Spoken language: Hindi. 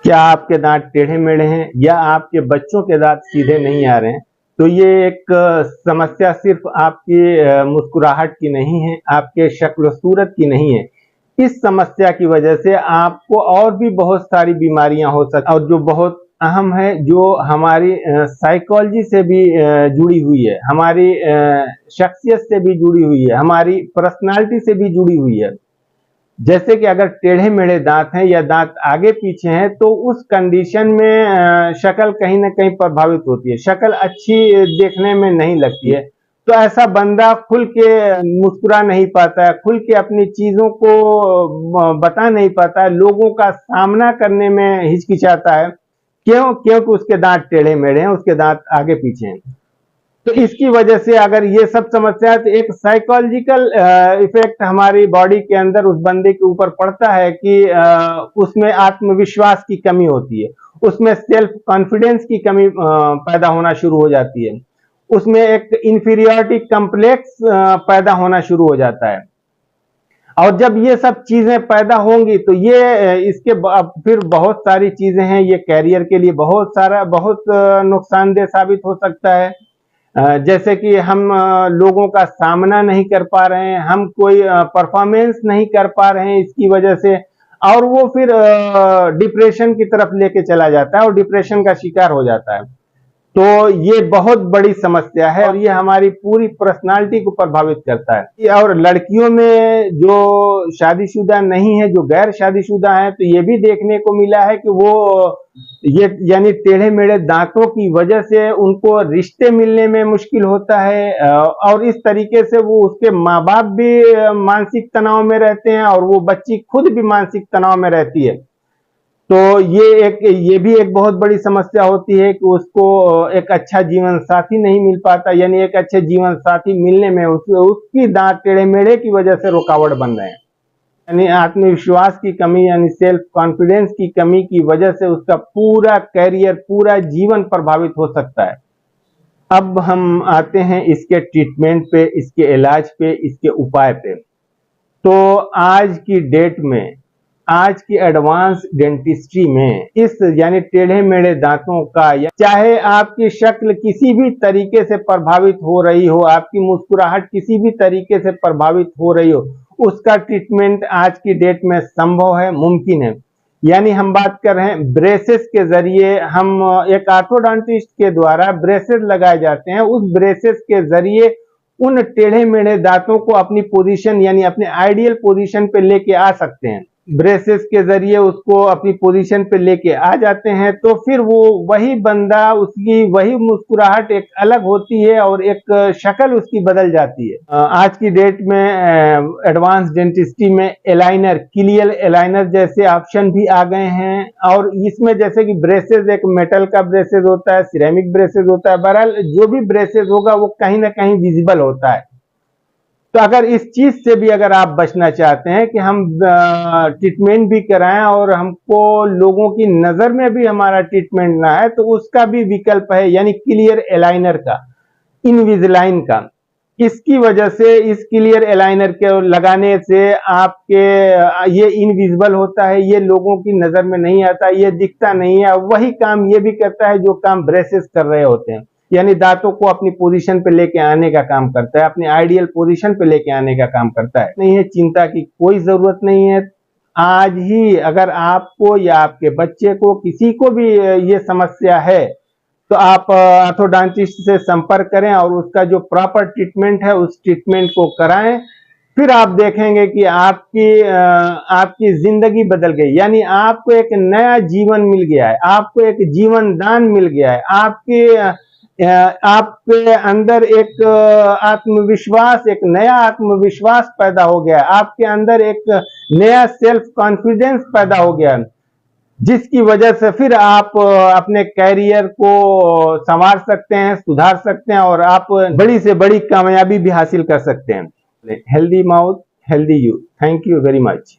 क्या आपके दांत टेढ़े मेढ़े हैं या आपके बच्चों के दांत सीधे नहीं आ रहे हैं, तो ये एक समस्या सिर्फ आपकी मुस्कुराहट की नहीं है, आपके शक्ल सूरत की नहीं है। इस समस्या की वजह से आपको और भी बहुत सारी बीमारियां हो सकती और जो बहुत अहम है, जो हमारी साइकोलॉजी से भी जुड़ी हुई है, हमारी शख्सियत से भी जुड़ी हुई है, हमारी पर्सनालिटी से भी जुड़ी हुई है। जैसे कि अगर टेढ़े मेढ़े दांत हैं या दांत आगे पीछे हैं, तो उस कंडीशन में शक्ल कहीं ना कहीं प्रभावित होती है, शक्ल अच्छी देखने में नहीं लगती है। तो ऐसा बंदा खुल के मुस्कुरा नहीं पाता है, खुल के अपनी चीजों को बता नहीं पाता है, लोगों का सामना करने में हिचकिचाता है। क्योंकि उसके दांत टेढ़े मेढ़े हैं, उसके दांत आगे पीछे हैं। तो इसकी वजह से अगर ये सब समस्या है, तो एक साइकोलॉजिकल इफेक्ट हमारी बॉडी के अंदर उस बंदे के ऊपर पड़ता है कि उसमें आत्मविश्वास की कमी होती है, उसमें सेल्फ कॉन्फिडेंस की कमी पैदा होना शुरू हो जाती है, उसमें एक इंफीरियरिटी कॉम्प्लेक्स पैदा होना शुरू हो जाता है। और जब ये सब चीजें पैदा होंगी तो ये इसके फिर बहुत सारी चीजें हैं, ये कैरियर के लिए बहुत नुकसानदेह साबित हो सकता है। जैसे कि हम लोगों का सामना नहीं कर पा रहे हैं, हम कोई परफॉर्मेंस नहीं कर पा रहे हैं इसकी वजह से, और वो फिर डिप्रेशन की तरफ लेके चला जाता है और डिप्रेशन का शिकार हो जाता है। तो ये बहुत बड़ी समस्या है और ये हमारी पूरी पर्सनालिटी को प्रभावित करता है। और लड़कियों में जो शादीशुदा नहीं है, जो गैर शादीशुदा है, तो ये भी देखने को मिला है कि वो ये यानी टेढ़े मेढ़े दांतों की वजह से उनको रिश्ते मिलने में मुश्किल होता है, और इस तरीके से वो उसके माँ बाप भी मानसिक तनाव में रहते हैं और वो बच्ची खुद भी मानसिक तनाव में रहती है। तो ये भी एक बहुत बड़ी समस्या होती है कि उसको एक अच्छा जीवन साथी नहीं मिल पाता, यानी एक अच्छे जीवन साथी मिलने में उसकी दांत टेढ़े मेढ़े की वजह से रुकावट बन रहे हैं। यानी आत्मविश्वास की कमी, यानी सेल्फ कॉन्फिडेंस की कमी की वजह से उसका पूरा कैरियर, पूरा जीवन प्रभावित हो सकता है। अब हम आते हैं इसके ट्रीटमेंट पे, इसके इलाज पे, इसके उपाय पे। तो आज की डेट में, आज की एडवांस डेंटिस्ट्री में इस यानी टेढ़े मेढ़े दांतों का, चाहे आपकी शक्ल किसी भी तरीके से प्रभावित हो रही हो, आपकी मुस्कुराहट किसी भी तरीके से प्रभावित हो रही हो, उसका ट्रीटमेंट आज की डेट में संभव है, मुमकिन है। यानी हम बात कर रहे हैं ब्रेसेस के जरिए, हम एक ऑर्थोडोंटिस्ट के द्वारा ब्रेसेस लगाए जाते हैं, उस ब्रेसेस के जरिए उन टेढ़े मेढ़े दांतों को अपनी पोजीशन यानी अपने आइडियल पोजीशन पे लेके आ सकते हैं। ब्रेसेस के जरिए उसको अपनी पोजीशन पे लेके आ जाते हैं, तो फिर वो वही बंदा, उसकी वही मुस्कुराहट एक अलग होती है और एक शक्ल उसकी बदल जाती है। आज की डेट में एडवांस डेंटिस्ट्री में एलाइनर, क्लियर एलाइनर जैसे ऑप्शन भी आ गए हैं, और इसमें जैसे कि ब्रेसेस, एक मेटल का ब्रेसेस होता है, सिरेमिक ब्रेसेस होता है, बहरहाल जो भी ब्रेसेस होगा वो कहीं ना कहीं विजिबल होता है। तो अगर इस चीज से भी अगर आप बचना चाहते हैं कि हम ट्रीटमेंट भी कराएं और हमको लोगों की नजर में भी हमारा ट्रीटमेंट ना है, तो उसका भी विकल्प है, यानी क्लियर एलाइनर का, इनविजिलाइन का। इसकी वजह से, इस क्लियर एलाइनर के लगाने से आपके ये इनविजिबल होता है, ये लोगों की नजर में नहीं आता, ये दिखता नहीं है, वही काम ये भी करता है जो काम ब्रेसेस कर रहे होते हैं, यानी दांतों को अपनी पोजीशन पे लेके आने का काम करता है, अपनी आइडियल पोजीशन पे लेके आने का काम करता है। नहीं है, चिंता की कोई जरूरत नहीं है। आज ही अगर आपको या आपके बच्चे को, किसी को भी ये समस्या है, तो आप ऑर्थोडोंटिस्ट से संपर्क करें और उसका जो प्रॉपर ट्रीटमेंट है उस ट्रीटमेंट को कराएं। फिर आप देखेंगे कि आपकी जिंदगी बदल गई, यानी आपको एक नया जीवन मिल गया है, आपको एक जीवन दान मिल गया है, आपके अंदर एक आत्मविश्वास, एक नया आत्मविश्वास पैदा हो गया है, आपके अंदर एक नया सेल्फ कॉन्फिडेंस पैदा हो गया है, जिसकी वजह से फिर आप अपने कैरियर को संवार सकते हैं, सुधार सकते हैं और आप बड़ी से बड़ी कामयाबी भी हासिल कर सकते हैं। Healthy mouth, healthy you. Thank you very much.